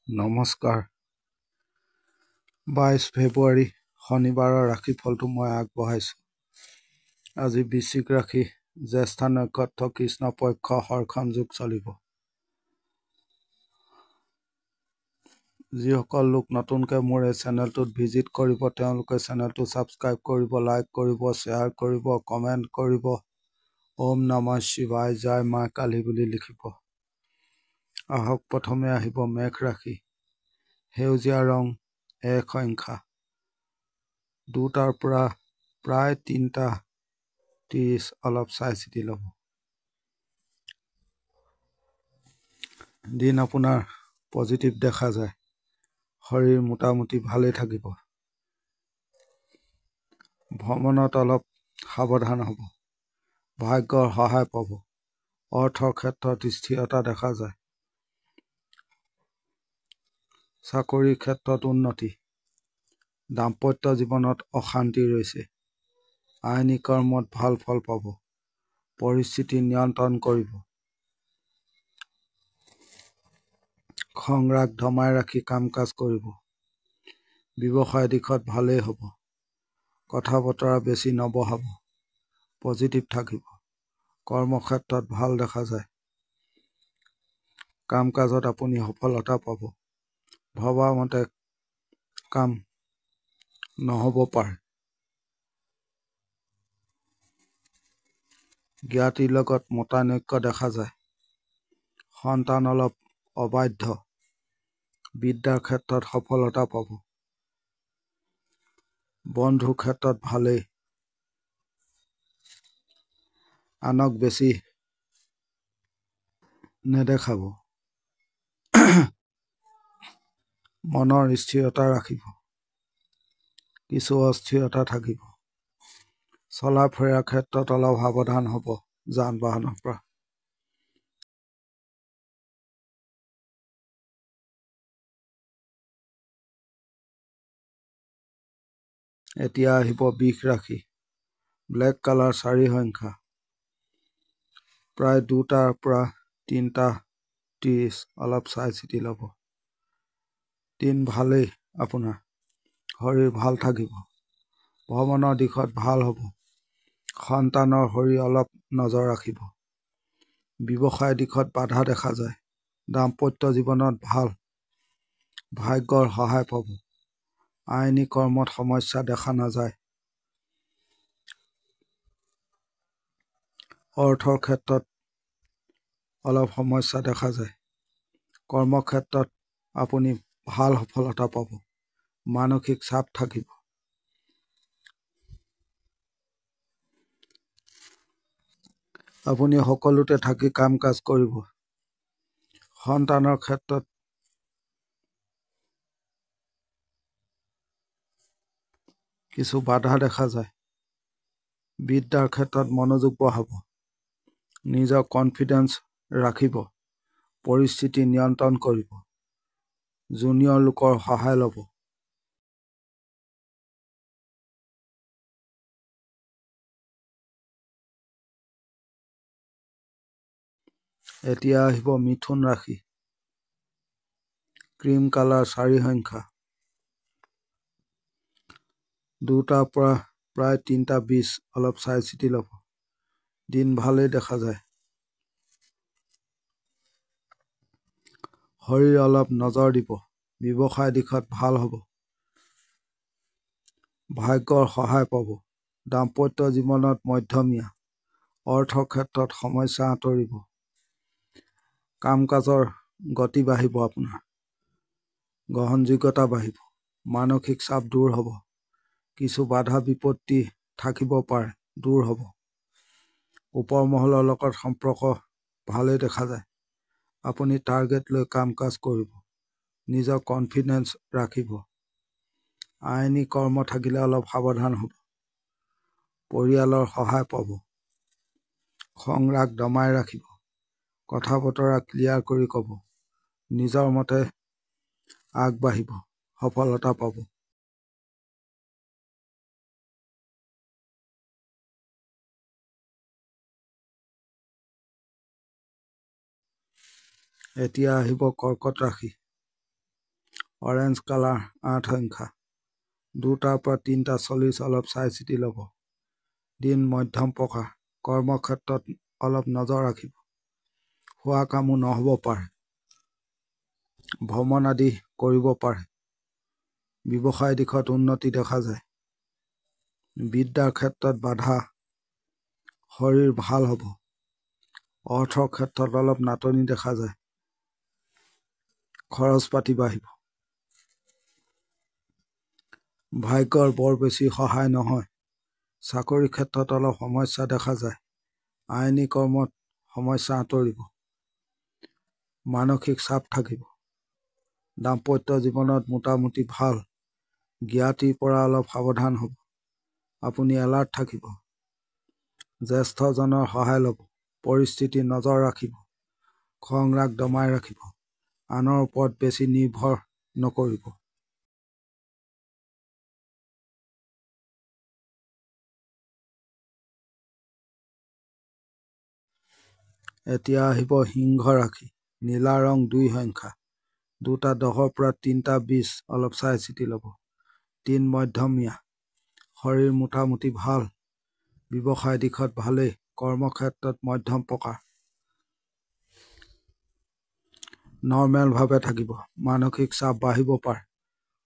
নমস্কাৰ 22 ফেব্ৰুৱাৰী শনিবাৰৰ ৰাশিফলটো মই আগবঢ়াইছোঁ। আজি বৃশ্চিক ৰাশি জ্যেষ্ঠা নক্ষত্ৰ কৃষ্ণ পক্ষ হৰখন যুগ চলিব। যিসকল লোক নতুনকৈ মোৰ এই চেনেলটোত ভিজিট কৰিব তেওঁলোকে চেনেলটো ছাবস্ক্ৰাইব কৰিব, লাইক কৰিব, শ্বেয়াৰ কৰিব, কমেণ্ট কৰিব। ওম নমঃ শিৱায়, জয় মা কালী বুলি লিখিব। আহক প্ৰথমে আহিব মেঘ ৰাশি। সেউজীয়া ৰং 1 সংখ্যা। 2টাৰ পৰা প্ৰায় 3:30 অলপ চাই চিতি ল'ব। দিন আপোনাৰ পজিটিভ দেখা যায়। শৰীৰ মোটামুটি ভালেই থাকিব। ভ্ৰমণত অলপ সাৱধান হ'ব। ভাগ্যৰ সহায় পাব। অৰ্থৰ ক্ষেত্ৰত স্থিৰতা দেখা যায়। চাকৰিৰ ক্ষেত্ৰত উন্নতি। দাম্পত্য জীৱনত অশান্তি ৰৈছে। আইনী কৰ্মত ভাল ফল পাব। পৰিস্থিতি নিয়ন্ত্ৰণ কৰিব। খং ৰাগ দমাই ৰাখি কাম কাজ কৰিব। ব্যৱসায় দিশত ভালেই হ'ব। কথা বতৰা বেছি নবহাব। পজিটিভ থাকিব। কৰ্মক্ষেত্ৰত ভাল দেখা যায়। কাম কাজত আপুনি সফলতা পাব। ভবা মতে কাম নহ'ব পাৰে। জ্ঞাতিৰ লগত মতানৈক্য দেখা যায়। সন্তান অলপ অবাধ্য। বিদ্যাৰ ক্ষেত্ৰত সফলতা পাব। বন্ধুৰ ক্ষেত্ৰত ভালেই। আনক বেছি নেদেখাব। মনৰ স্থিৰতা ৰাখিব। কিছু অস্থিৰতা থাকিব। চলা ফুৰাৰ ক্ষেত্ৰত অলপ সাৱধান হ'ব যান বাহনৰ পৰা। এতিয়া আহিব বৃষ ৰাশি। ব্লেক কালাৰ 4 সংখ্যা। প্ৰায় 2টাৰ পৰা 3:30 অলপ চাই চিতি ল'ব। দিন ভালেই আপোনাৰ। শৰীৰ ভাল থাকিব। ভ্ৰমণৰ দিশত ভাল হ'ব। সন্তানৰ শৰীৰ অলপ নজৰ ৰাখিব। ব্যৱসায় দিশত বাধা দেখা যায়। দাম্পত্য জীৱনত ভাল। ভাগ্যৰ সহায় পাব। আইনী কৰ্মত সমস্যা দেখা নাযায়। অৰ্থৰ ক্ষেত্ৰত অলপ সমস্যা দেখা যায়। কৰ্মক্ষেত্ৰত আপুনি ভাল সফলতা পাব। মানসিক চাপ থাকিব। আপুনি সকলোতে থাকি কাম কাজ কৰিব। সন্তানৰ ক্ষেত্ৰত কিছু বাধা দেখা যায়। বিদ্যাৰ ক্ষেত্ৰত মনোযোগ বঢ়াব। নিজৰ কনফিডেন্স ৰাখিব। পৰিস্থিতি নিয়ন্ত্ৰণ কৰিব। জুনিয়ৰ লোকৰ সহায় ল'ব। এতিয়া আহিব মিথুন ৰাশি। ক্ৰীম কালাৰ 4 সংখ্যা। 2টাৰ পৰা প্ৰায় 3:20 অলপ চাই চিতি ল'ব। দিন ভালেই দেখা যায়। শৰীৰ অলপ নজৰ দিব। ব্যৱসায় দিশত ভাল হ'ব। ভাগ্যৰ সহায় পাব। দাম্পত্য জীৱনত মধ্যমীয়া। অৰ্থৰ ক্ষেত্ৰত সমস্যা আঁতৰিব। কাম কাজৰ গতি বাঢ়িব আপোনাৰ। গ্ৰহণযোগ্যতা বাঢ়িব। মানসিক চাপ দূৰ হ'ব। কিছু বাধা বিপত্তি থাকিব পাৰে, দূৰ হ'ব। ওপৰ মহলৰ লগত সম্পৰ্ক ভালেই দেখা যায়। আপুনি টাৰ্গেট লৈ কাম কাজ কৰিব। নিজৰ কনফিডেন্স ৰাখিব। আইনী কৰ্ম থাকিলে অলপ সাৱধান হ'ব। পৰিয়ালৰ সহায় পাব। খং ৰাগ দমাই ৰাখিব। কথা বতৰা ক্লিয়াৰ কৰি ক'ব। নিজৰ মতে আগবাঢ়িব। সফলতা পাব। এতিয়া আহিব কৰ্কট ৰাশি। অৰেঞ্জ কালাৰ 8 সংখ্যা 2টাৰ পৰা 3টা 40 অলপ চাই চিতি ল'ব। দিন মধ্যম প্ৰকাৰ। কৰ্মক্ষেত্ৰত অলপ নজৰ ৰাখিব। খোৱা কামো নহ'ব পাৰে। ভ্ৰমণ আদি কৰিব পাৰে। ব্যৱসায় দিশত উন্নতি দেখা যায়। বিদ্যাৰ ক্ষেত্ৰত বাধা। শৰীৰ ভাল হ'ব। অৰ্থৰ ক্ষেত্ৰত অলপ নাটনি দেখা যায়। খৰচ পাতি বাঢ়িব। ভাগ্যৰ বৰ বেছি সহায় নহয়। চাকৰি ক্ষেত্ৰত অলপ সমস্যা দেখা যায়। আইনী কৰ্মত সমস্যা আঁতৰিব। মানসিক চাপ থাকিব। দাম্পত্য জীৱনত মোটামুটি ভাল। জ্ঞাতিৰ পৰা অলপ সাৱধান হ'ব। আপুনি এলাৰ্ট থাকিব। জ্যেষ্ঠজনৰ সহায় ল'ব। পৰিস্থিতি নজৰ ৰাখিব। খং ৰাগ দমাই ৰাখিব। আনৰ ওপৰত বেছি নিৰ্ভৰ নকৰিব। এতিয়া আহিব সিংহ ৰাশি। নীলা ৰং 2 সংখ্যা 2টা 10ৰ পৰা 3টা 20 অলপ চাই চিতি ল'ব। দিন মধ্যমীয়া। শৰীৰ মোটামুটি ভাল। ব্যৱসায় দিশত ভালেই। কৰ্মক্ষেত্ৰত মধ্যম প্ৰকাৰ। নৰ্মেলভাৱে থাকিব। মানসিক চাপ বাঢ়িব পাৰে।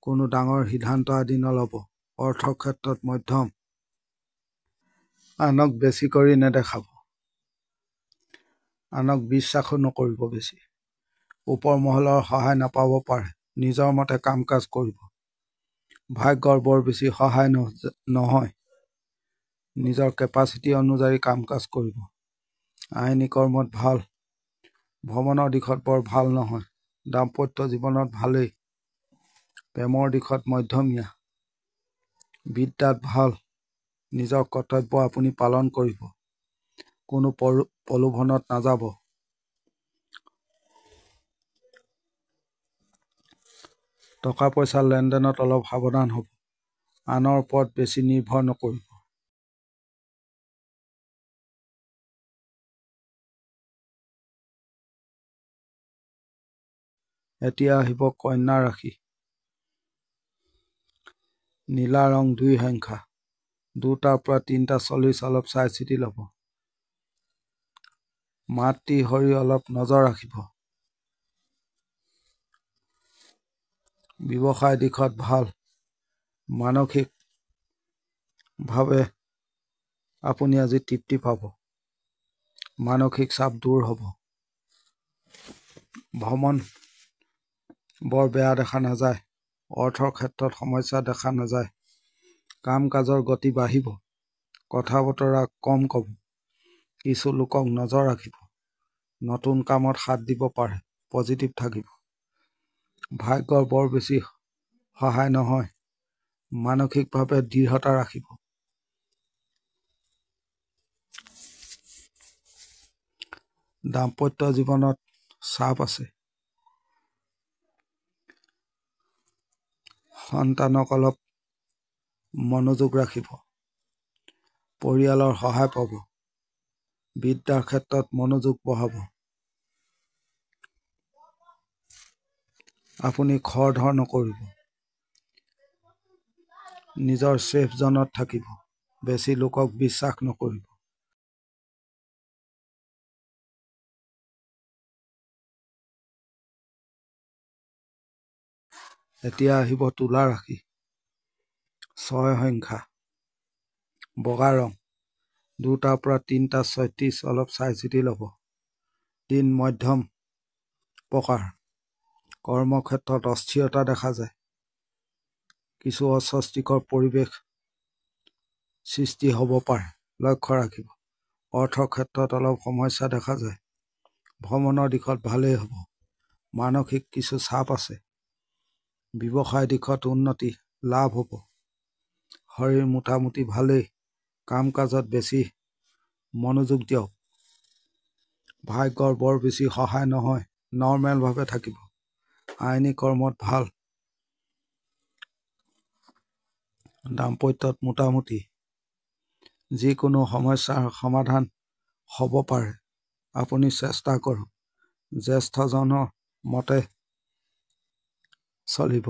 কোনো ডাঙৰ সিদ্ধান্ত আদি নল'ব। অৰ্থৰ ক্ষেত্ৰত মধ্যম। আনক বেছি কৰি নেদেখাব। আনক বিশ্বাসো নকৰিব বেছি। ওপৰ মহলৰ সহায় নাপাব পাৰে। নিজৰ মতে কাম কাজ কৰিব। ভাগ্যৰ বৰ বেছি সহায় নহয়। নিজৰ কেপাচিটি অনুযায়ী কাম কাজ কৰিব। আইনী কৰ্মত ভাল। ভ্ৰমণৰ দিশত বৰ ভাল নহয়। দাম্পত্য জীৱনত ভালেই। প্ৰেমৰ দিশত মধ্যমীয়া। বিদ্যাত ভাল। নিজৰ কৰ্তব্য আপুনি পালন কৰিব। কোনো প্ৰলোভনত নাযাব। টকা পইচাৰ লেনদেনত অলপ সাৱধান হ'ব। আনৰ ওপৰত বেছি নিৰ্ভৰ নকৰিব। এতিয়া আহিব কন্যা ৰাশি। নীলা ৰং 2 সংখ্যা 2টাৰ পৰা 3টা 40 অলপ চাই চিতি ল'ব। মাতৃ শৰীৰ অলপ নজৰ ৰাখিব। ব্যৱসায় দিশত ভাল। মানসিকভাৱে আপুনি আজি তৃপ্তি পাব। মানসিক চাপ দূৰ হ'ব। ভ্ৰমণ বৰ বেয়া দেখা নাযায়। অৰ্থৰ ক্ষেত্ৰত সমস্যা দেখা নাযায়। কাম কাজৰ গতি বাঢ়িব। কথা বতৰা কম ক'ব। কিছু লোকক নজৰ ৰাখিব। নতুন কামত হাত দিব পাৰে। পজিটিভ থাকিব। ভাগ্যৰ বৰ বেছি সহায় নহয়। মানসিকভাৱে দৃঢ়তা ৰাখিব। দাম্পত্য জীৱনত চাপ আছে। সন্তানক অলপ মনোযোগ ৰাখিব। পৰিয়ালৰ সহায় পাব। বিদ্যাৰ ক্ষেত্ৰত মনোযোগ বঢ়াব। আপুনি খৰধৰ নকৰিব। নিজৰ ছেফ জোনত থাকিব। বেছি লোকক বিশ্বাস নকৰিব। এতিয়া আহিব তুলা ৰাশি। 6 সংখ্যা বগা ৰং 2টাৰ পৰা 3টা 36 অলপ চাই চিতি ল'ব। দিন মধ্যম প্ৰকাৰ। কৰ্মক্ষেত্ৰত অস্থিৰতা দেখা যায়। কিছু অস্বস্তিকৰ পৰিৱেশ সৃষ্টি হ'ব পাৰে। লক্ষ্য ৰাখিব। অৰ্থৰ ক্ষেত্ৰত অলপ সমস্যা দেখা যায়। ভ্ৰমণৰ দিশত ভালেই হ'ব। মানসিক কিছু চাপ আছে। ব্যৱসায় দিশত উন্নতি লাভ হ'ব। শৰীৰ মোটামুটি ভালেই। কাম কাজত বেছি মনোযোগ দিয়ক। ভাগ্যৰ বৰ বেছি সহায় নহয়। নৰ্মেলভাৱে থাকিব। আইনী কৰ্মত ভাল। দাম্পত্যত মোটামুটি। যিকোনো সমস্যাৰ সমাধান হ'ব পাৰে। আপুনি চেষ্টা কৰক। জ্যেষ্ঠজনৰ মতে চলিব।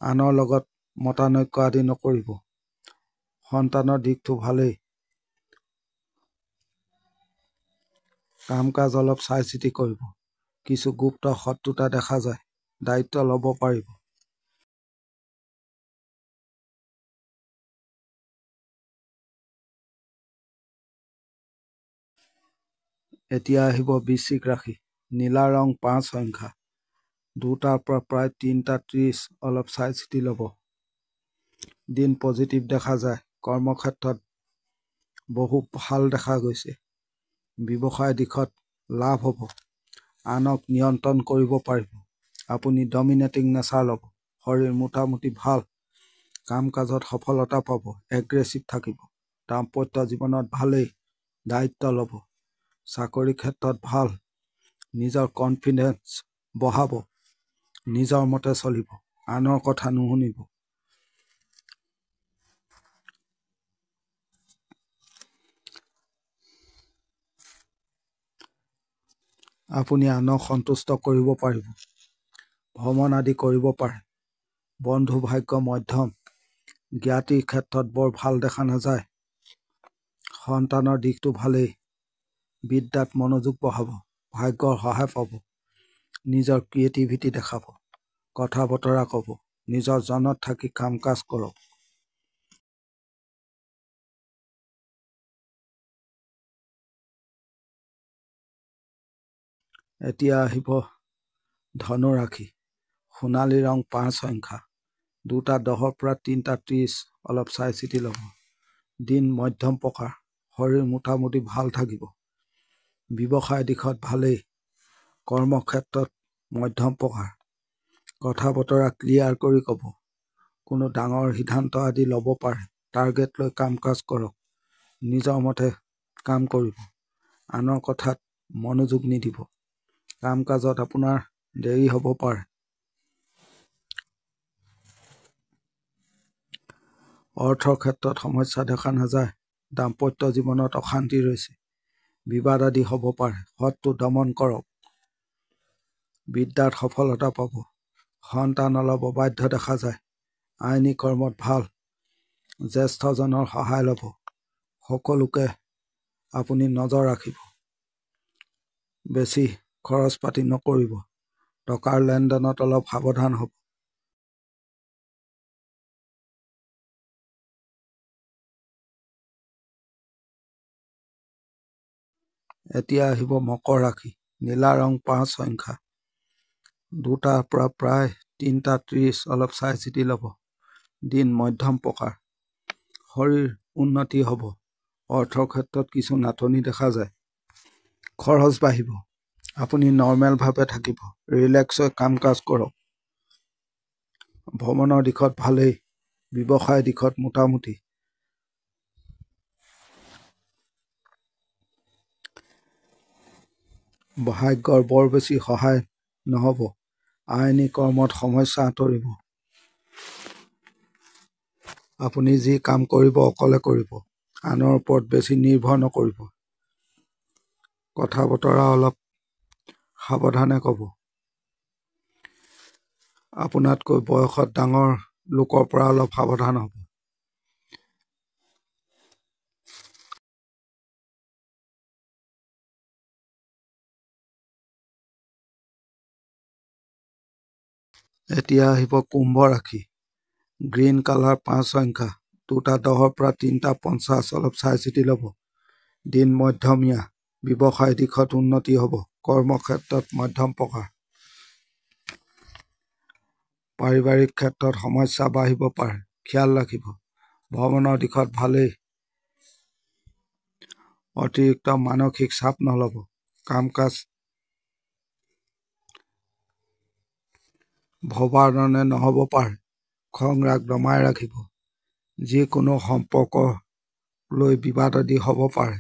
আনৰ লগত মতানৈক্য আদি নকৰিব। সন্তানৰ দিশটো ভালেই। কাম কাজ অলপ চাই চিতি কৰিব। কিছু গুপ্ত শত্ৰুতা দেখা যায়, দায়িত্ব ল'ব পাৰিব। এতিয়া আহিব বৃশ্চিক ৰাশি। নীলা ৰং 5 সংখ্যা। 2টাৰ পৰা প্ৰায় 3:30 অলপ চাই চিতি ল'ব। দিন পজিটিভ দেখা যায়। কৰ্মক্ষেত্ৰত বহু ভাল দেখা গৈছে। ব্যৱসায় দিশত লাভ হ'ব। আনক নিয়ন্ত্ৰণ কৰিব পাৰিব। আপুনি ডমিনেটিং নেচাৰ ল'ব। শৰীৰ মোটামুটি ভাল। কাম কাজত সফলতা পাব। এগ্ৰেছিভ থাকিব। দাম্পত্য জীৱনত ভালেই। দায়িত্ব ল'ব। চাকৰি ক্ষেত্ৰত ভাল। নিজৰ কনফিডেন্স বঢ়াব। নিজৰ মতে চলিব। আনৰ কথা নুশুনিব। আপুনি আনক সন্তুষ্ট কৰিব পাৰিব। ভ্ৰমণ আদি কৰিব পাৰে। বন্ধু ভাগ্য মধ্যম। জ্ঞাতিৰ ক্ষেত্ৰত বৰ ভাল দেখা নাযায়। সন্তানৰ দিশটো ভালেই। বিদ্যাত মনোযোগ বঢ়াব। ভাগ্যৰ সহায় পাব। নিজৰ ক্ৰিয়েটিভিটি দেখাব। কথা বতৰা ক'ব। নিজৰ জনত থাকি কাম কাজ কৰক। এতিয়া আহিব ধনু ৰাশি। সোণালী ৰং 5 সংখ্যা। 2:10 পৰা 3:30 অলপ চাই চিতি ল'ব। দিন মধ্যম প্ৰকাৰ। শৰীৰ মোটামুটি ভাল থাকিব। ব্যৱসায় দিশত ভালেই। কৰ্মক্ষেত্ৰত মধ্যম প্ৰকাৰ। কথা বতৰা ক্লিয়াৰ কৰি ক'ব। কোনো ডাঙৰ সিদ্ধান্ত আদি ল'ব পাৰে। টাৰ্গেট লৈ কাম কাজ কৰক। নিজৰ মতে কাম কৰিব। আনৰ কথাত মনোযোগ নিদিব। কাম কাজত আপোনাৰ দেৰি হ'ব পাৰে। অৰ্থৰ ক্ষেত্ৰত সমস্যা দেখা নাযায়। দাম্পত্য জীৱনত অশান্তি ৰৈছে। বিবাদ আদি হ'ব পাৰে। শত্ৰু দমন কৰক। বিদ্যাত সফলতা পাব। সন্তান অলপ অবাধ্য দেখা যায়। আইনী কৰ্মত ভাল। জ্যেষ্ঠজনৰ সহায় ল'ব। সকলোকে আপুনি নজৰ ৰাখিব। বেছি খৰচ পাতি নকৰিব। টকাৰ লেনদেনত অলপ সাৱধান হ'ব। এতিয়া আহিব মকৰ ৰাশি। নীলা ৰং 5 সংখ্যা। 2টাৰ পৰা প্ৰায় 3:30 অলপ চাই চিতি ল'ব। দিন মধ্যম প্ৰকাৰ। শৰীৰ উন্নতি হ'ব। অৰ্থৰ ক্ষেত্ৰত কিছু নাটনি দেখা যায়। খৰচ বাঢ়িব। আপুনি নৰ্মেলভাৱে থাকিব। ৰিলেক্স হৈ কাম কাজ কৰক। ভ্ৰমণৰ দিশত ভালেই। ব্যৱসায় দিশত মোটামুটি। ভাগ্যৰ বৰ বেছি সহায় নহ'ব। আইনী কৰ্মত সমস্যা আঁতৰিব। আপুনি যি কাম কৰিব অকলে কৰিব। আনৰ ওপৰত বেছি নিৰ্ভৰ নকৰিব। কথা বতৰা অলপ সাৱধানে ক'ব। আপোনাতকৈ বয়সত ডাঙৰ লোকৰ পৰা অলপ সাৱধান হ'ব। এতিয়া আহিব কুম্ভ ৰাশি। গ্ৰীণ কালাৰ 5 সংখ্যা। 2:10 পৰা 3:50 অলপ চাই চিতি ল'ব। দিন মধ্যমীয়া। ব্যৱসায় দিশত উন্নতি হ'ব। কৰ্মক্ষেত্ৰত মধ্যম প্ৰকাৰ। পাৰিবাৰিক ক্ষেত্ৰত সমস্যা বাঢ়িব পাৰে। খিয়াল ৰাখিব। ভ্ৰমণৰ দিশত ভালেই। অতিৰিক্ত মানসিক চাপ নল'ব। কাম কাজ ভবাৰ ধৰণে নহ'ব পাৰে। খং ৰাগ দমাই ৰাখিব। যিকোনো সম্পৰ্ক লৈ বিবাদ আদি হ'ব পাৰে।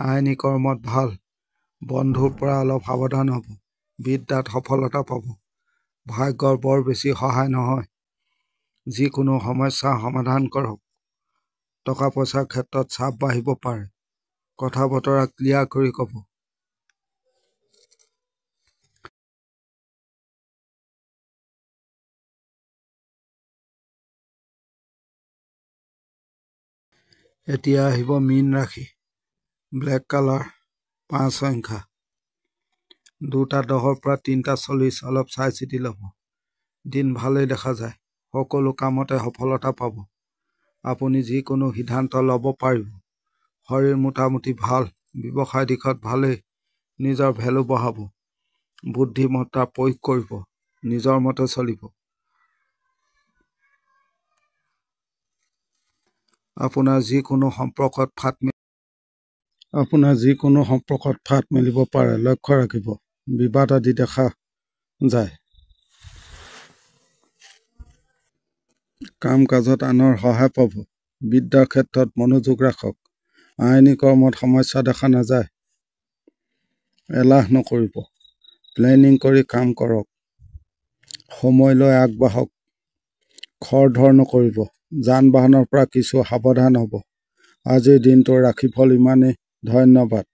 আইনী কৰ্মত ভাল। বন্ধুৰ পৰা অলপ সাৱধান হ'ব। বিদ্যাত সফলতা পাব। ভাগ্যৰ বৰ বেছি সহায় নহয়। যিকোনো সমস্যা সমাধান কৰক। টকা পইচাৰ ক্ষেত্ৰত চাপ বাঢ়িব পাৰে। কথা বতৰা ক্লিয়াৰ কৰি ক'ব। এতিয়া আহিব মীন ৰাশি। ব্লেক কালাৰ 5 সংখ্যা 2:10 পৰা 3:40। অলপ চাই চিতি ল'ব। দিন ভালেই দেখা যায়। সকলো কামতে সফলতা পাব। আপুনি যিকোনো সিদ্ধান্ত ল'ব পাৰিব। শৰীৰ মোটামুটি ভাল। ব্যৱসায় দিশত ভালেই। নিজৰ ভেলু বঢ়াব। বুদ্ধিমত্তা প্ৰয়োগ কৰিব। নিজৰ মতে চলিব। আপোনাৰ যিকোনো সম্পৰ্কত ফাট মেলিব পাৰে। লক্ষ্য ৰাখিব। বিবাদ আদি দেখা যায়। কাম কাজত আনৰ সহায় পাব। বিদ্যাৰ ক্ষেত্ৰত মনোযোগ ৰাখক। আইনী কৰ্মত সমস্যা দেখা নাযায়। এলাহ নকৰিব। প্লেনিং কৰি কাম কৰক। সময় লৈ আগবাঢ়ক। খৰধৰ নকৰিব। যান বাহনৰ পৰা কিছু সাৱধান হ'ব। আজিৰ দিনটোৰ ৰাশিফল ইমানেই। ধন্যবাদ।